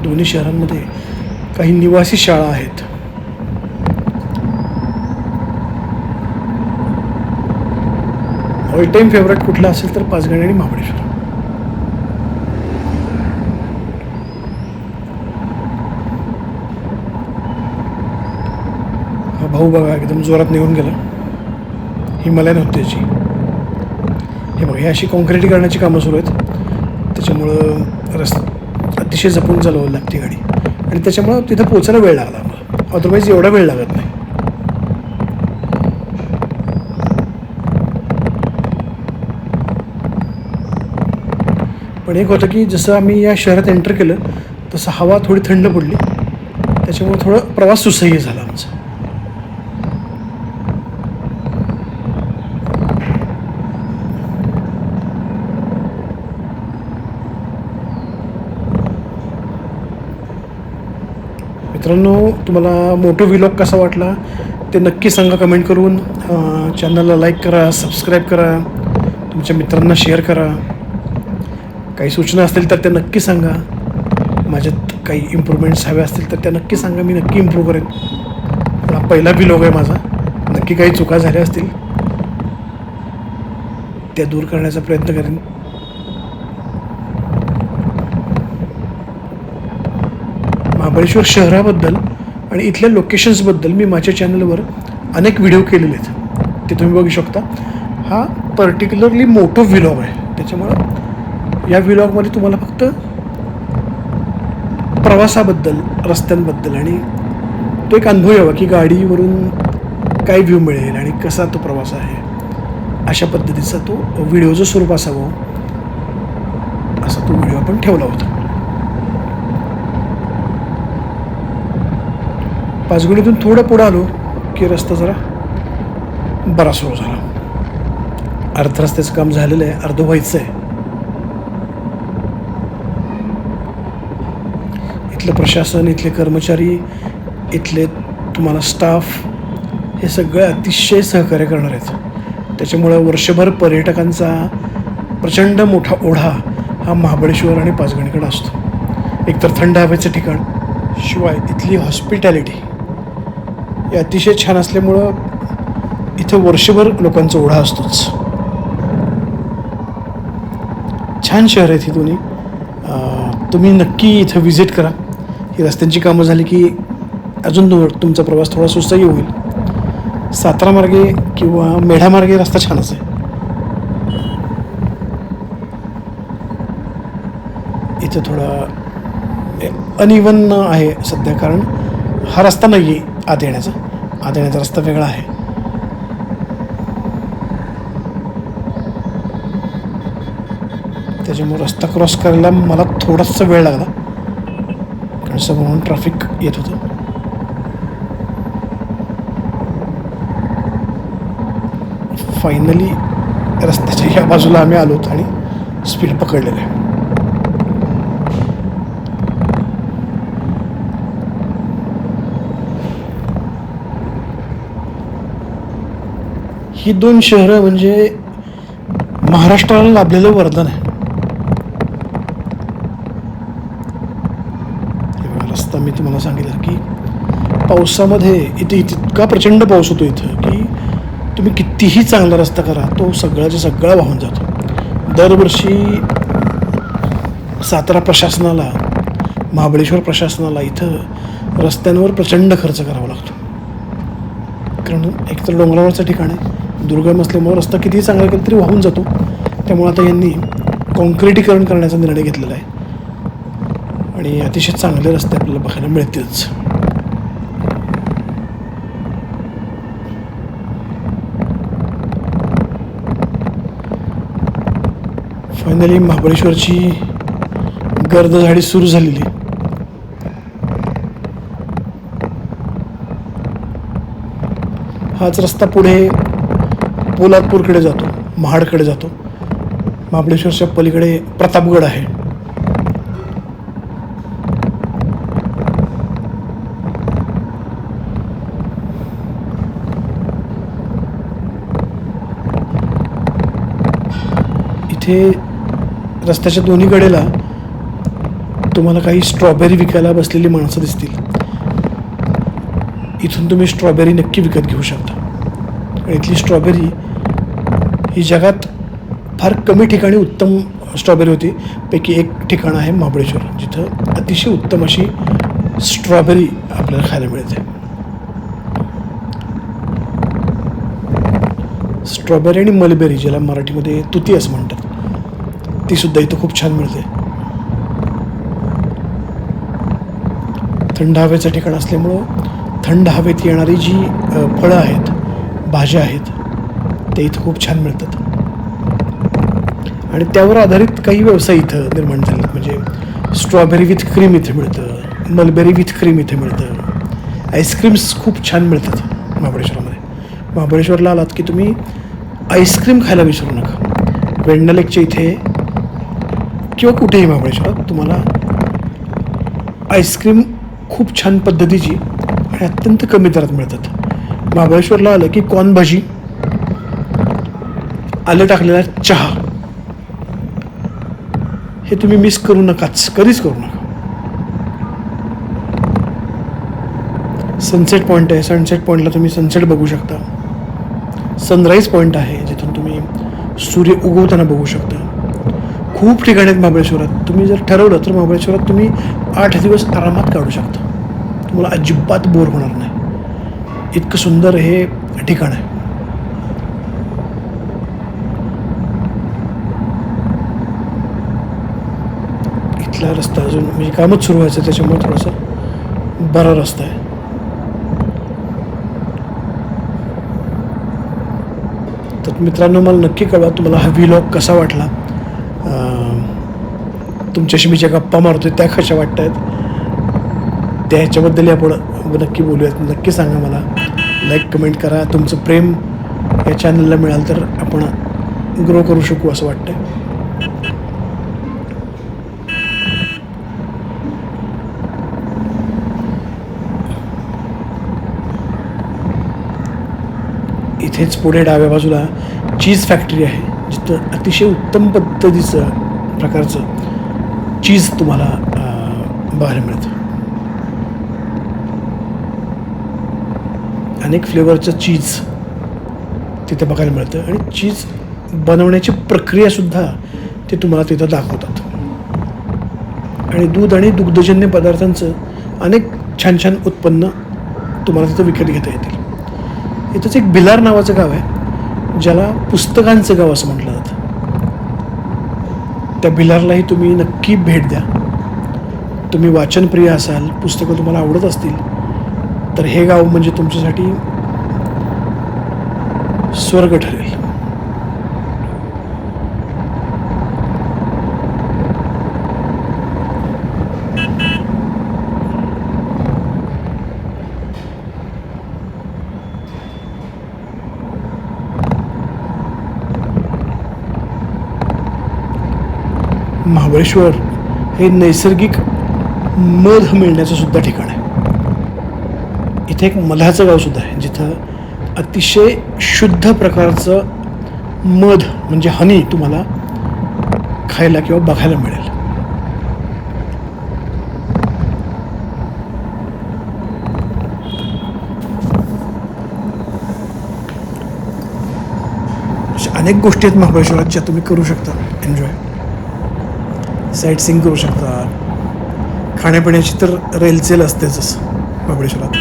Speaker 1: दोन्ही शहरांमध्ये काही निवासी शाळा आहेत. ऑल टाईम फेवरेट कुठला असेल तर पाचगणी आणि महाबळेश्वर. हा भाऊ बघा एकदम जोरात निघून गेला, हिमालयन होती त्याची. हे बघा, ही अशी कॉन्क्रिटीकरणाची कामं सुरू आहेत, त्याच्यामुळं रस्ता अतिशय जपून चालवावी लागते गाडी, आणि त्याच्यामुळं तिथं पोचायला वेळ लागला आम्हाला. अदरवाईज एवढा वेळ लागत नाही. पण एक होतं की जसं आम्ही या शहरात एंटर केलं तसं हवा थोडी थंड पडली, त्याच्यामुळे थोडं प्रवास सुसह्य झाला आमचा. मित्रांनो, तुम्हाला मोटो व्लॉग कसा वाटला ते नक्की सांगा कमेंट करून. चॅनलला लाईक करा, सबस्क्राईब करा, तुमच्या मित्रांना शेअर करा. काही सूचना असतील तर त्या नक्की सांगा. माझ्यात काही इम्प्रूव्हमेंट्स हव्या असतील तर त्या नक्की सांगा, मी नक्की इम्प्रूव्ह करेन. हा पहिला व्लॉग आहे माझा, नक्की काही चुका झाल्या असतील त्या दूर करण्याचा प्रयत्न करेन. महाबळेश्वर शहराबद्दल आणि इथल्या लोकेशन्सबद्दल मी माझ्या चॅनलवर अनेक व्हिडिओ केलेले आहेत, ते तुम्ही बघू शकता. हा पर्टिक्युलरली मोठो व्लॉग आहे, त्याच्यामुळं या व्लॉगमध्ये तुम्हाला फक्त प्रवासाबद्दल, रस्त्यांबद्दल आणि तो एक अनुभव यावा की गाडीवरून काय व्ह्यू मिळेल आणि कसा तो प्रवास आहे, अशा पद्धतीचा तो व्हिडिओचं स्वरूप असावं, असा तो व्हिडिओ आपण ठेवला होता. पाचगणीतून थोडं पुढं आलो की रस्ता जरा बरा सुरू झाला. अर्ध रस्त्याचं काम झालेलं आहे, अर्ध व्हायचं आहे. इथलं प्रशासन, इथले कर्मचारी, इथले तुम्हाला स्टाफ हे सगळे अतिशय सहकार्य करणार आहेत. त्याच्यामुळं वर्षभर पर्यटकांचा प्रचंड मोठा ओढा हा महाबळेश्वर आणि पाचगणीकडे असतो. एकतर थंड हवेचं ठिकाण, शिवाय इथली हॉस्पिटॅलिटी हे अतिशय छान असल्यामुळं इथं वर्षभर लोकांचा ओढा असतोच. छान शहर आहेत ही दोन्ही. तुम्ही नक्की इथं व्हिजिट करा. ही रस्त्यांची कामं झाली की अजून तुमचा प्रवास थोडा सुसह्य होईल. सातारा मार्गे किंवा मेढा मार्गे रस्ता छानच आहे. इथं थोडा अनइवन आहे सध्या, कारण हा रस्ता नाही आहे आत येण्याचा रस्ता वेगळा आहे. त्याच्यामुळे रस्ता क्रॉस करायला मला थोडासा वेळ लागला, कारण समोरून ट्रॅफिक येत होतं. फायनली रस्त्याच्या ह्या बाजूला आम्ही आलोत आणि स्पीड पकडलेलं आहे. ही दोन शहरं म्हणजे महाराष्ट्राला लाभलेलं वरदान आहे. रस्ता मी तुम्हाला सांगितलं की पावसामध्ये इतका प्रचंड पाऊस होतो इथं की तुम्ही कितीही चांगला रस्ता करा तो सगळ्याच्या सगळा वाहून जातो. दरवर्षी सातारा प्रशासनाला, महाबळेश्वर प्रशासनाला इथं रस्त्यांवर प्रचंड खर्च करावा लागतो. कारण एकतर डोंगरावरचं ठिकाण आहे, दुर्गम असल्यामुळं रस्ता कितीही चांगला केला तरी वाहून जातो. त्यामुळे आता यांनी कॉन्क्रिटीकरण करण्याचा निर्णय घेतलेला आहे आणि अतिशय चांगले रस्ते आपल्याला बघायला मिळतीलच. फायनली महाबळेश्वरची गर्दझाडी सुरू झालेली. हाच रस्ता पुढे पोलादपूरकडे जातो, महाडकडे जातो. महाबळेश्वरच्या पलीकडे प्रतापगड आहे. इथे रस्त्याच्या दोन्ही कडेला तुम्हाला काही स्ट्रॉबेरी विकायला बसलेली माणसं दिसतील. इथून तुम्ही स्ट्रॉबेरी नक्की विकत घेऊ शकता. आणि इथली स्ट्रॉबेरी ही जगात फार कमी ठिकाणी उत्तम स्ट्रॉबेरी होती. पैकी एक ठिकाण आहे महाबळेश्वर, जिथं अतिशय उत्तम अशी स्ट्रॉबेरी आपल्याला खायला मिळते. स्ट्रॉबेरी आणि मलबेरी, ज्याला मराठीमध्ये तुती असं म्हणतात, ती सुद्धा इथं खूप छान मिळते. थंड हवेचं ठिकाण असल्यामुळं थंड हवेत येणारी जी फळं आहेत, भाज्या आहेत, ते इथं खूप छान मिळतात. आणि त्यावर आधारित काही व्यवसाय इथं निर्माण झाले. म्हणजे स्ट्रॉबेरी विथ क्रीम इथे मिळतं, मलबेरी विथ क्रीम इथे मिळतं, आईस्क्रीम्स खूप छान मिळतात महाबळेश्वरमध्ये. महाबळेश्वरला आलात की तुम्ही आईस्क्रीम खायला विसरू नका. वेण्णा लेकच्या इथे किंवा कुठेही महाबळेश्वरात तुम्हाला आईस्क्रीम खूप छान पद्धतीची आणि अत्यंत कमी दरात मिळतात. महाबळेश्वरला आलं की कॉर्न भाजी, आलं टाकलेला चहा, हे तुम्ही मिस करू नकाच, कधीच करू नका. सनसेट पॉईंट आहे, सनसेट पॉईंटला तुम्ही सनसेट बघू शकता. सनराईज पॉईंट आहे, जिथून तुम्ही सूर्य उगवताना बघू शकता. खूप ठिकाणी आहेत महाबळेश्वरात. तुम्ही जर ठरवलं तर महाबळेश्वरात तुम्ही 8 दिवस आरामात काढू शकता. तुम्हाला अजिबात बोर होणार नाही. इतकं सुंदर हे ठिकाण आहे. इथला रस्ता अजून म्हणजे कामच सुरू व्हायचं, त्याच्यामुळे थोडासा बरा रस्ता आहे. तर मित्रांनो, मला नक्की कळवा तुम्हाला हा व्लॉग कसा वाटला. तुमच्याशी मी ज्या गप्पा मारतोय त्या कशा वाटत आहेत, त्या ह्याच्याबद्दल आपण नक्की बोलूयात. नक्की सांगा मला. लाईक कमेंट करा. तुमचं प्रेम या चॅनलला मिळालं तर आपण ग्रो करू शकू असं वाटतंय. इथेच पुढे डाव्या बाजूला चीज फॅक्टरी आहे, जिथं अतिशय उत्तम पद्धतीचं प्रकारचं चीज तुम्हाला बघायला मिळतं. अनेक फ्लेवरचं चीज तिथे बघायला मिळतं आणि चीज बनवण्याची प्रक्रियासुद्धा ते तुम्हाला तिथं दाखवतात. आणि दूध आणि दुग्धजन्य पदार्थांचं अनेक छान छान उत्पन्न तुम्हाला तिथं विकत घेता येतील. इथंच एक भिलार नावाचं गाव आहे, ज्याला पुस्तकांचं गाव असं म्हटलं जातं. त्या भिलारलाही तुम्ही नक्की भेट द्या. तुम्ही वाचनप्रिय असाल, पुस्तकं तुम्हाला आवडत असतील, तर हे गाव म्हणजे तुमच्यासाठी स्वर्ग ठरेल. महाबळेश्वर हे नैसर्गिक मध मिळण्याचं सुद्धा ठिकाण आहे. इथे एक मधाचं गाव सुद्धा आहे, जिथं अतिशय शुद्ध प्रकारचं मध म्हणजे हनी तुम्हाला खायला किंवा बघायला मिळेल. अनेक गोष्टी आहेत महाबळेश्वरात ज्या तुम्ही करू शकता एन्जॉय. साईट सीइंग करू शकता. खाण्यापिण्याची तर रेलचेल असतेच महाबळेश्वरात.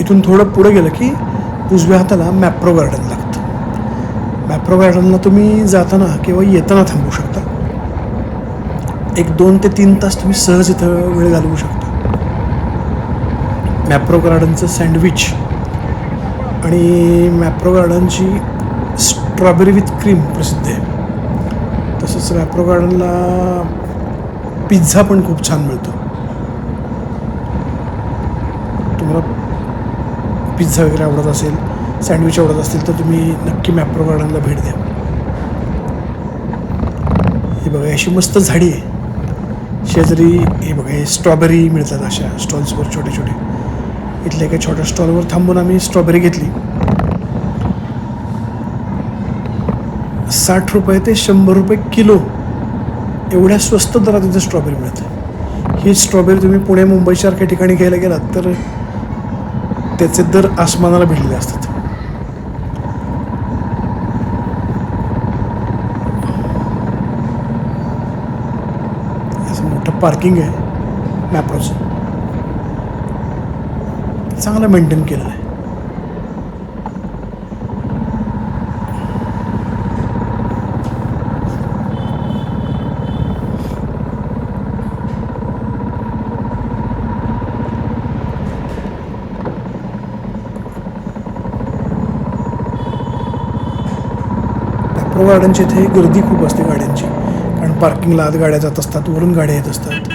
Speaker 1: इथून थोडं पुढे गेलं की उजव्या हाताला मॅप्रो गार्डन लागतं. मॅप्रो गार्डनला तुम्ही जाताना किंवा येताना थांबू शकता. 1-2 ते 3 तास तुम्ही सहज इथं वेळ घालवू शकता. मॅप्रो गार्डनचं सँडविच आणि मॅप्रो गार्डनची स्ट्रॉबेरी विथ क्रीम प्रसिद्ध आहे. तसंच मॅप्रो गार्डनला पिझ्झा पण खूप छान मिळतो. तुम्हाला पिझ्झा वगैरे आवडत असेल, सँडविच आवडत असतील तर तुम्ही नक्की मॅप्रो गार्डनला भेट द्या. हे बघा अशी मस्त झाडी आहे शेजारी. हे बघा हे स्ट्रॉबेरी मिळतात अशा स्टॉल्सवर छोटे छोटे. इथल्या एका छोट्या स्टॉलवर थांबून आम्ही स्ट्रॉबेरी घेतली. 60 रुपये ते 100 रुपये किलो एवढ्या स्वस्त दरात इथं स्ट्रॉबेरी मिळते. ही स्ट्रॉबेरी तुम्ही पुणे मुंबईसारख्या ठिकाणी घ्यायला गेलात तर त्याचे दर आसमानाला भिडलेले असतात. असं मोठं पार्किंग आहे मॅप्रोचं. चांगलं मेंटेन केलेलं आहे. मॅप्रो गार्डनच्या इथे गर्दी खूप असते गाड्यांची, कारण पार्किंगला आत गाड्या जात असतात, वरून गाड्या येत असतात,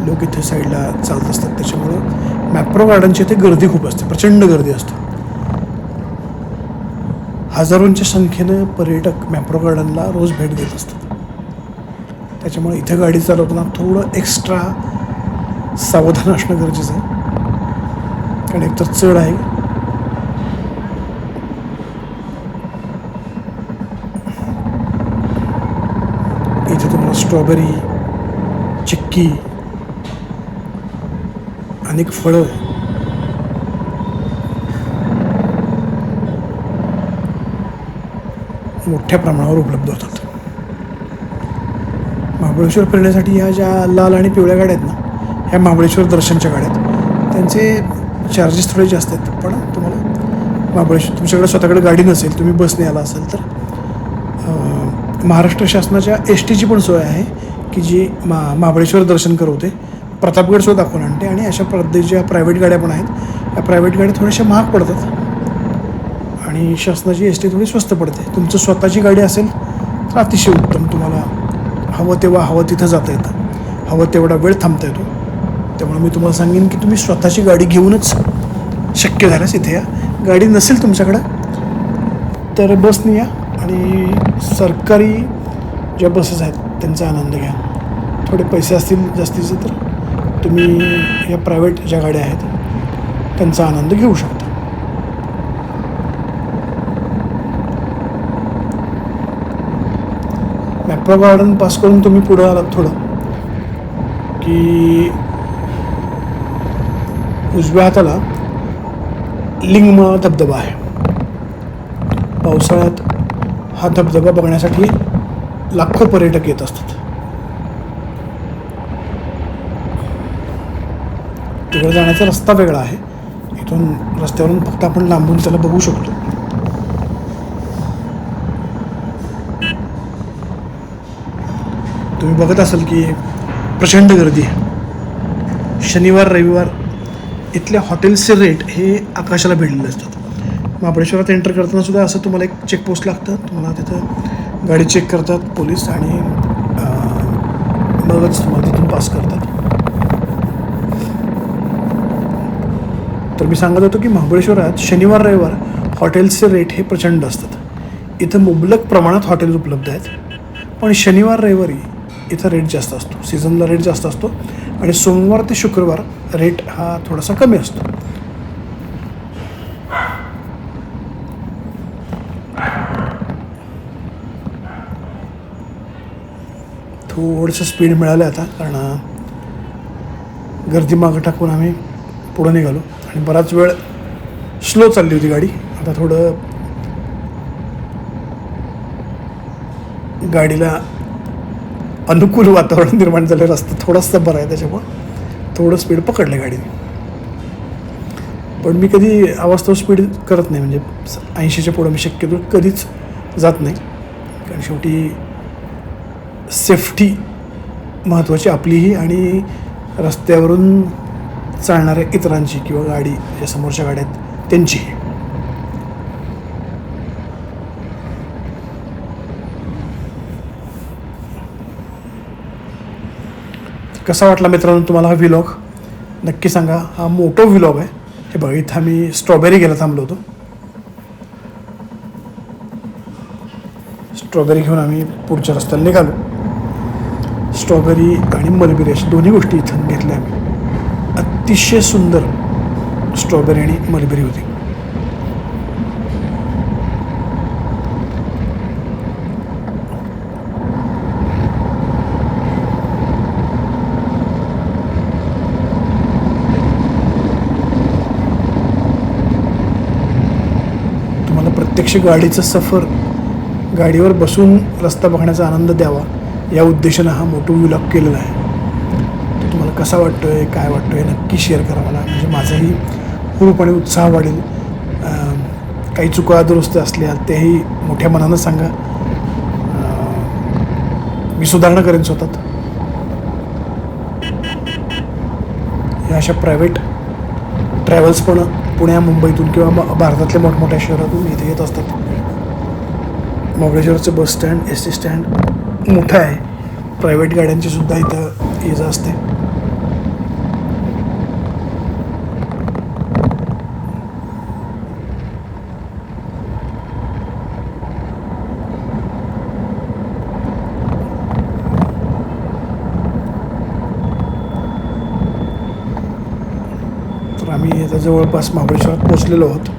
Speaker 1: लोक इथे साईडला चालत असतात. त्याच्यामुळं मॅप्रो गार्डनच्या इथे गर्दी खूप असते, प्रचंड गर्दी असते. हजारोंच्या संख्येनं पर्यटक मॅप्रो गार्डनला रोज भेट देत असतात. त्याच्यामुळे इथं गाडी चालवताना थोडं एक्स्ट्रा सावधान असणं गरजेचं आहे, कारण एकतर चढ आहे. इथे तुम्हाला स्ट्रॉबेरी, चिक्की, अनेक फळं, मोठ्या प्रमाणावर उपलब्ध होतात. महाबळेश्वर फिरण्यासाठी ह्या ज्या लाल आणि पिवळ्या गाड्या आहेत ना, ह्या महाबळेश्वर दर्शनच्या गाड्या आहेत. त्यांचे चार्जेस थोडे जास्त आहेत, पण तुम्हाला महाबळेश्वर तुमच्याकडे स्वतःकडे गाडी नसेल, तुम्ही बसने आला असाल तर महाराष्ट्र शासनाच्या STची पण सोय आहे की जी महाबळेश्वर दर्शन करवते, प्रतापगडसुद्धा दाखवून आणते. आणि अशा पद्धतीच्या प्रायव्हेट गाड्या पण आहेत. या प्रायव्हेट गाड्या थोड्याशा महाग पडतात आणि शासनाची ST थोडी स्वस्त पडते. तुमचं स्वतःची गाडी असेल तर अतिशय उत्तम. तुम्हाला हवं तेव्हा हवं तिथं जाता येतं, हवं तेवढा वेळ थांबता येतो. त्यामुळे मी तुम्हाला सांगेन की तुम्ही स्वतःची गाडी घेऊनच शक्य झाल्यास इथे या. गाडी नसेल तुमच्याकडं तर बसने या आणि सरकारी ज्या बसेस आहेत त्यांचा आनंद घ्या. थोडे पैसे असतील जास्तीचे तर तुम्ही या प्रायव्हेट ज्या गाड्या आहेत त्यांचा आनंद घेऊ शकता. मॅप्रो गार्डन पास करून तुम्ही पुढे आलात थोडं की उजव्या हाताला लिंगमा धबधबा आहे. पावसाळ्यात हा धबधबा बघण्यासाठी लाखो पर्यटक येत असतात. तिकडे जाण्याचा रस्ता वेगळा आहे. इथून रस्त्यावरून फक्त आपण लांबून त्याला बघू शकतो. तुम्ही बघत असाल की प्रचंड गर्दी आहे. शनिवार रविवार इथल्या हॉटेल्सचे रेट हे आकाशाला भिडलेले असतात. महाबळेश्वरात एंटर करताना सुद्धा असं तुम्हाला एक चेकपोस्ट लागतं. तुम्हाला तिथं गाडी चेक करतात पोलीस आणि मगच तुम्हाला तिथून पास करतात. तर मी सांगत होतो की महाबळेश्वरात शनिवार रविवार हॉटेल्सचे रेट हे प्रचंड असतात. इथं मुबलक प्रमाणात हॉटेल्स उपलब्ध आहेत, पण शनिवार रविवारी इथं रेट जास्त असतो. सीझनला रेट जास्त असतो आणि सोमवार ते शुक्रवार रेट हा थोडासा कमी असतो. थोडंसं स्पीड मिळालं आता, कारण गर्दी मागं टाकून आम्ही पुढं निघालो आणि बराच वेळ स्लो चालली होती गाडी. आता थोडं गाडीला अनुकूल वातावरण निर्माण झालं, रस्ता थोडासा बरा आहे त्याच्यामुळं थोडं स्पीड पकडलं गाडीने. पण मी कधी अवास्तव स्पीड करत नाही, म्हणजे 80च्या पुढं मी शक्यतो कधीच जात नाही, कारण शेवटी सेफ्टी महत्त्वाची आपलीही आणि रस्त्यावरून चालणाऱ्या इतरांची किंवा गाडी ज्या समोरच्या गाड्या आहेत त्यांचीही. कसा वाटला मित्रांनो तुम्हाला हा व्लॉग? नक्की सांगा. हा मोठा व्लॉग आहे. हे बघा, इथं आम्ही स्ट्रॉबेरी घ्यायला थांबलो होतो. स्ट्रॉबेरी घेऊन आम्ही पुढच्या रस्त्याला निघालो. स्ट्रॉबेरी आणि मलबेरी अशा दोन्ही गोष्टी इथं घेतल्या आम्ही. अतिशय सुंदर स्ट्रॉबेरी आणि मलबेरी होती. तुम्हाला प्रत्यक्ष गाडीचं सफर, गाडीवर बसून रस्ता बघण्याचा आनंद द्यावा या उद्देशानं हा मोठा व्लॉग केलेला आहे. तो तुम्हाला कसा वाटतो आहे, काय वाटतो आहे, नक्की शेअर करा मला, म्हणजे माझाही हुरूप आणि उत्साह वाढेल. काही चुका दुरुस्त असल्या तेही मोठ्या मनानं सांगा, मी सुधारणा करेन स्वतःत. या अशा प्रायव्हेट ट्रॅव्हल्स पण पुण्या मुंबईतून किंवा भारतातल्या मोठमोठ्या शहरातून इथे येत असतात. महाबळेश्वरचं bus stand, S T stand मोठं आहे. प्रायव्हेट गाड्यांची सुद्धा इथं ये जा असते. तर आम्ही आता जवळपास महाबळेश्वरात पोचलेलो आहोत.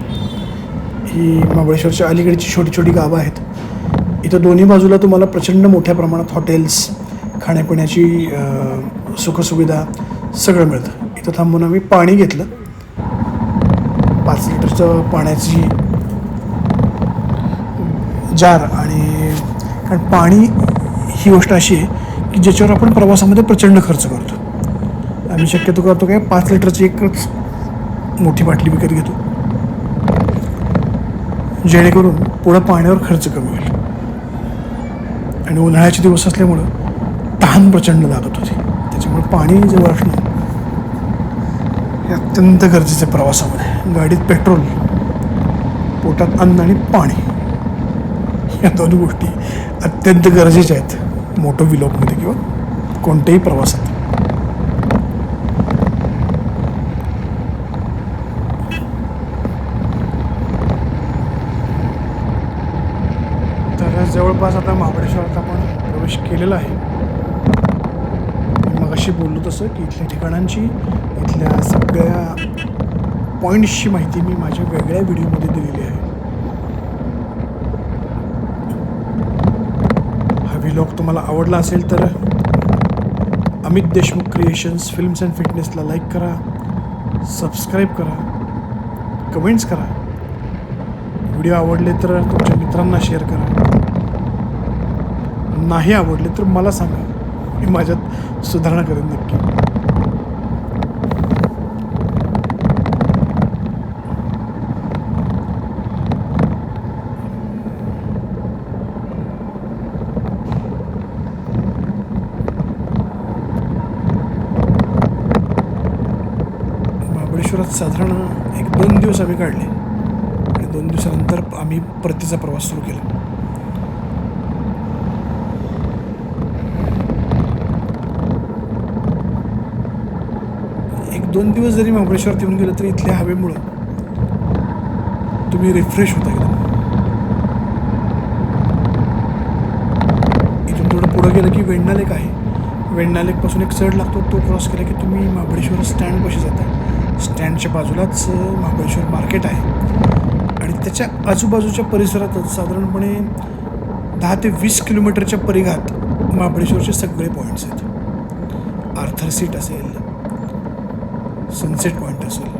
Speaker 1: ही महाबळेश्वरच्या अलीकडची छोटी छोटी गावं आहेत. इथं दोन्ही बाजूला तुम्हाला प्रचंड मोठ्या प्रमाणात हॉटेल्स, खाण्यापिण्याची सुखसुविधा सगळं मिळतं. इथं थांबून आम्ही पाणी घेतलं. 5 लिटरचं पाण्याची जार. आणि कारण पाणी ही गोष्ट अशी आहे की ज्याच्यावर आपण प्रवासामध्ये प्रचंड खर्च करतो. आम्ही शक्यतो करतो काय, 5 लिटरची एकच मोठी बाटली विकत घेतो, जेणेकरून पुढं पाण्यावर खर्च कमी होईल. आणि उन्हाळ्याचे दिवस असल्यामुळं तहान प्रचंड लागत होती, त्याच्यामुळे पाणी जवळ असणं हे अत्यंत गरजेचं आहे प्रवासामध्ये. गाडीत पेट्रोल, पोटात अन्न आणि पाणी, या दोन गोष्टी अत्यंत गरजेच्या आहेत मोटो व्लॉगमध्ये किंवा कोणत्याही प्रवासात. तर जवळपास आता महाबळेश्वरात आपण प्रवेश केलेला आहे. मग अशी बोललो तसं की इथल्या ठिकाणांची, इथल्या सगळ्या पॉईंट्सची माहिती मी माझ्या वेगळ्या व्हिडिओमध्ये दिलेली आहे. हा व्लॉग तुम्हाला आवडला असेल तर Amit Deshmukh creations films and फिटनेसला लाईक करा, सबस्क्राईब करा, कमेंट्स करा. व्हिडिओ आवडले तर तुमच्या मित्रांना शेअर करा. नाही आवडले तर मला सांगा, मी माझ्यात सुधारणा करेन नक्की. महाबळेश्वरात साधारण 1-2 दिवस आम्ही काढले आणि 2 दिवसानंतर आम्ही परतीचा प्रवास सुरू केला. एक 2 दिवस जरी महाबळेश्वरात येऊन गेलं तरी इथल्या हवेमुळं तुम्ही रिफ्रेश होता एकदम. इथून थोडं पुढं गेलं की वेण्णा लेक आहे. वेण्णा लेकपासून एक चढ लागतो, तो क्रॉस केला की तुम्ही महाबळेश्वर स्टँडपाशी जाता. स्टँडच्या बाजूलाच महाबळेश्वर मार्केट आहे आणि त्याच्या आजूबाजूच्या परिसरातच साधारणपणे 10 ते 20 किलोमीटरच्या परिघात महाबळेश्वरचे सगळे पॉईंट्स आहेत. आर्थर सीट असेल, सनसेट पॉईंट असेल.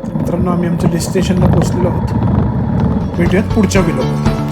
Speaker 1: तर मित्रांनो, आम्ही आमच्या डेस्टिनेशनला पोहोचलेलो आहोत. भेटूयात पुढच्या व्हिडिओमध्ये.